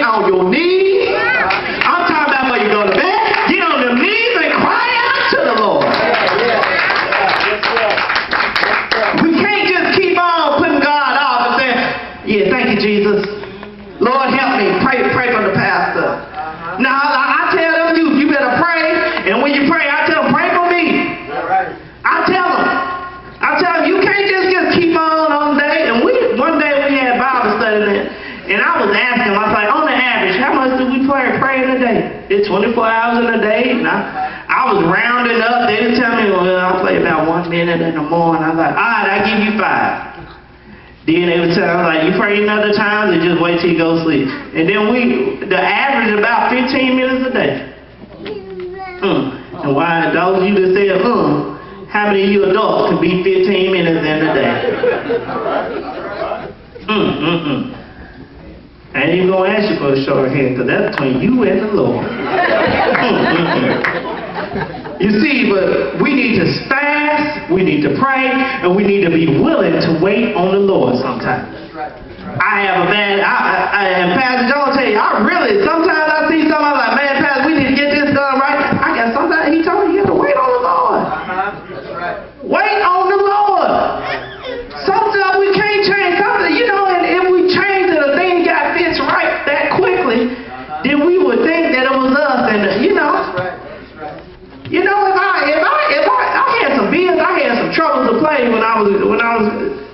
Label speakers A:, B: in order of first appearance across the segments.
A: on your knees. I'm talking about when you go to bed. Get on them knees and cry out to the Lord. We can't just keep on putting God off and saying, yeah, thank you, Jesus. Lord, help me. Pray for the pastor. Now, I tell them, you better pray. And when you pray, I tell them, pray for me. I tell them, you can't just keep on the day. And one day we had Bible study, and I was asking them, I was like, on the average, how much do we pray in a day? It's 24 hours in a day. And I was rounding up. They would tell me, well, I play about 1 minute in the morning. I was like, all right, I give you 5. Then they would tell me, like, you pray another time, and just wait till you go to sleep. And then the average about 15 minutes a day. And why those of you that said, how many of you adults can be 15 minutes in a day? I ain't even going to ask you for a short hand, because that's between you and the Lord. You see, but we need to fast, we need to pray, and we need to be willing to wait on the Lord sometimes. I have a bad, and Pastor John will tell you, sometimes I see something, I'm like, man, Pastor, we need to get this done right. I guess sometimes he told you have to wait on the Lord. Wait on the Lord. Sometimes we can't change something, and if we change it, the thing got fixed right that quickly, then we would think that it was us, and if I had some bills, I had some trouble to play when I was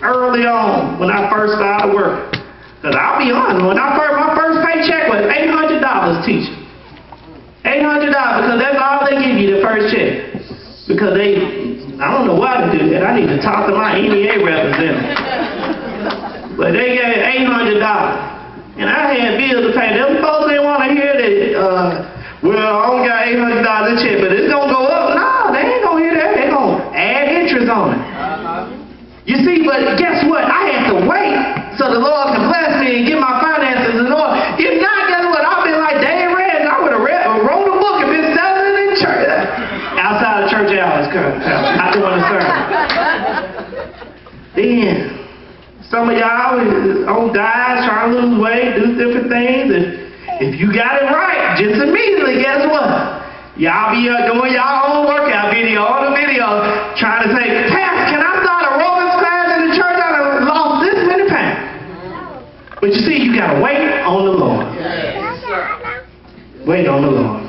A: early on, when I first started working. Because I'll be honest, my first paycheck was $800 teacher. $800, because that's all they give you the first check. Because I don't know why to do that. I need to talk to my EMEA representative. But they gave $800. And I had bills to pay. Them folks didn't want to hear that, well, I only got $800 a check, but it's going to go up. No, they ain't going to hear that. They're going to add interest on it. You see, but guess what? I had to wait so the Lord can bless me and get my finances in order. If not, guess what? I've been like Dave Redd. I would have wrote a book and been selling it in church. Outside of church hours, not doing the sermon. Then, some of y'all on diets, trying to lose weight, do different things. If you got it right, just immediately, guess what? Y'all be doing y'all own workout video, all the videos, trying to say, Pastor, can I start a Romans class in the church? I've lost this many pounds. But you see, you got to wait on the Lord. Wait on the Lord.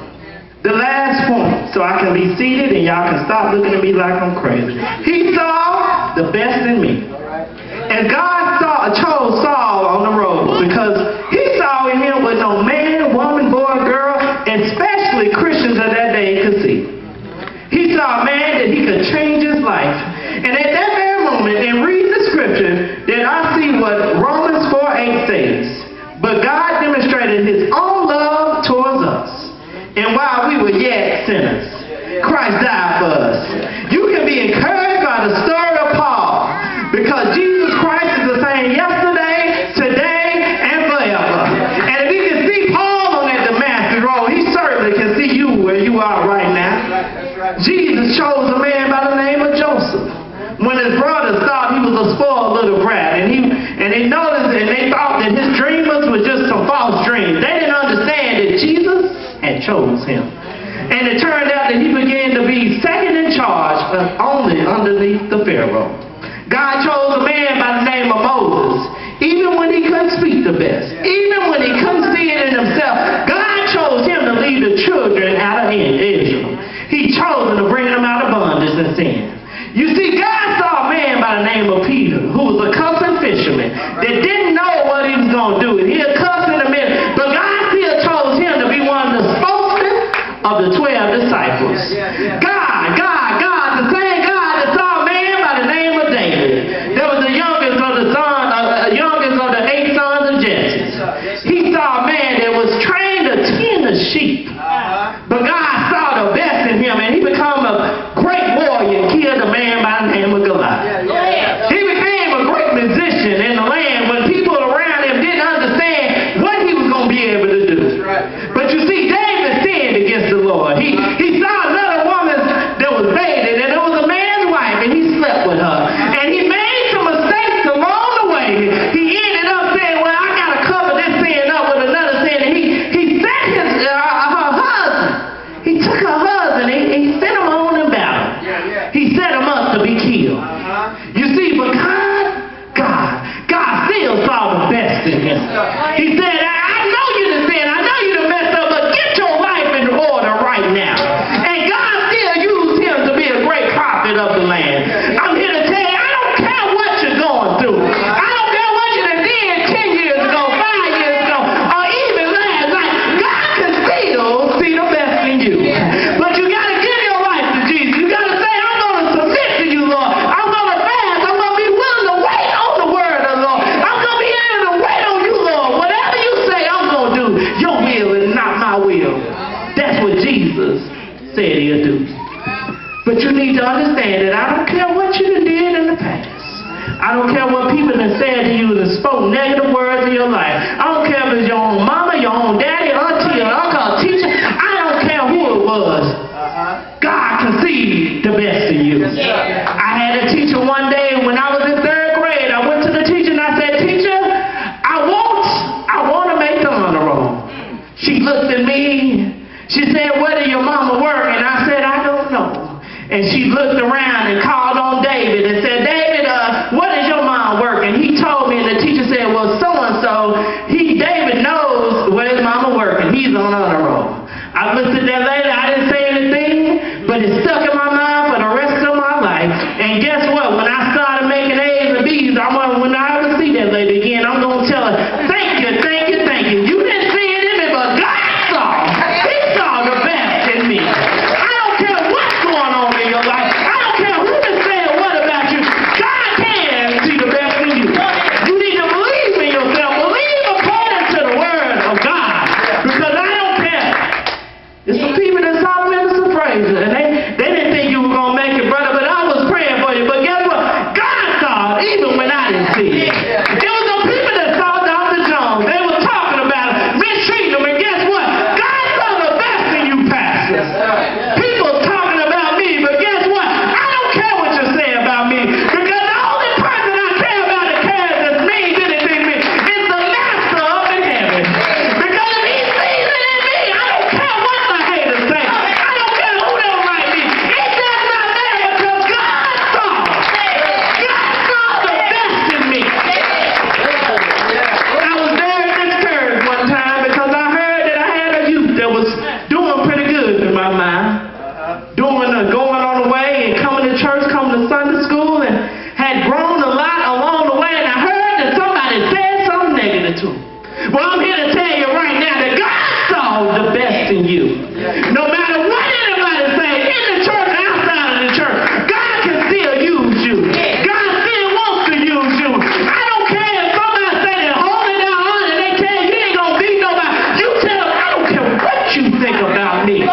A: The last point, so I can be seated and y'all can stop looking at me like I'm crazy. He saw the best in me. And God chose Saul on the road because he saw in him what no man, woman, boy, girl, and especially Christians of that day could see. He saw a man that he could change his life. And at that very moment, in reading the scripture, that I see what Romans 4:8 says. But God demonstrated his own love towards us. And while we were yet sinners, Christ died for us. You can be encouraged by the story of Paul, because Jesus Christ is the same yesterday, today, and forever. And if he can see Paul on that Damascus road, he certainly can see you where you are right now. Jesus chose a man by the name of Joseph. When his brothers thought he was a spoiled little brat, and they noticed and they thought that his dreamers were just some false dreams. They didn't understand that Jesus had chose him. And it turned out that he began to be second in charge, only underneath the Pharaoh. God chose a man by the name of Moses, even when he couldn't speak the best, even when he couldn't see it in himself. God chose him to lead the children out of Israel. He chose them to bring them out of bondage and sin. You see, God saw a man by the name of Peter, who was a cussing fisherman that didn't know what he was going to do. And he'll cuss in a minute, but God still chose him to be one of the spokesmen of the 12 disciples. God, the same God that saw a man by the name of David. That was the youngest of the 8 sons of Jesse. He saw a man that was trained to tend the sheep. But God saw the best in him, and he became a great warrior and killed a man by the name of Goliath. He became a great musician in the land when people around him didn't understand what he was going to be able to do. But you see, David sinned against the Lord. He saw another woman that was bathing, and it was a man's wife, and he slept with her. And he made some mistakes along the way. He ended up saying, well, I got to cover this sin up with another sin, and he my will. That's what Jesus said he'll do. But you need to understand that I don't care what you done did in the past. I don't care what people have said to you and spoke negative words in your life. I don't care if it's your own mama, your own daddy, auntie, or uncle, teacher. I don't care who it was. God can see the best in you. I had a teacher one day when I was in 3rd grade. I went to the teacher and I said, "Teacher, I want to make the honor roll." She looked at me. She said, "Where did your mama work?" And I said, "I don't know." And she looked around and called on David and said, "David, what is your mom working?" He told me, and the teacher said, "Well, so-and-so, David knows where his mama working. He's on honor roll." I looked at that lady. I didn't say anything, but it stuck in my mind for the rest of my life. And guess what? When I started making A's and B's, when I ever see that lady again, I'm going to tell her, "Thank you, thank you, thank you. You didn't see it in me, but God saw. He saw the best in me." I don't care what's going on in your life. I don't care who is saying what about you. God can see the best in you. You need to believe in yourself. Believe according to the word of God. Because I don't care. There's some people that saw Minister Fraser, and they didn't think you were going to make it, brother, but I was praying for you. But guess what? God saw it, even when I didn't see it. There was some people that saw Dr. Jones. They were talking about it, mistreating him, and guess what? God saw the best in you, Pastor. People talking about me, but guess what? I don't care what you say about me, because the only person I care about that cares that means anything to me is the Master up in heaven. Because if he sees it in me, I don't care what the haters say. I don't care who don't like me. It does not matter, because God saw. God saw the best in me. I was there in this church one time because I heard that I had a youth that was doing pretty good in my mind. Going on the way and coming to church, coming to Sunday school, and had grown a lot along the way, and I heard that somebody said something negative to him. Well, I'm here to tell you right now that God saw the best in you. No matter what anybody say, in the church or outside of the church, God can still use you. God still wants to use you. I don't care if somebody say they're holding their on and they tell you ain't going to beat nobody. You tell them, I don't care what you think about me.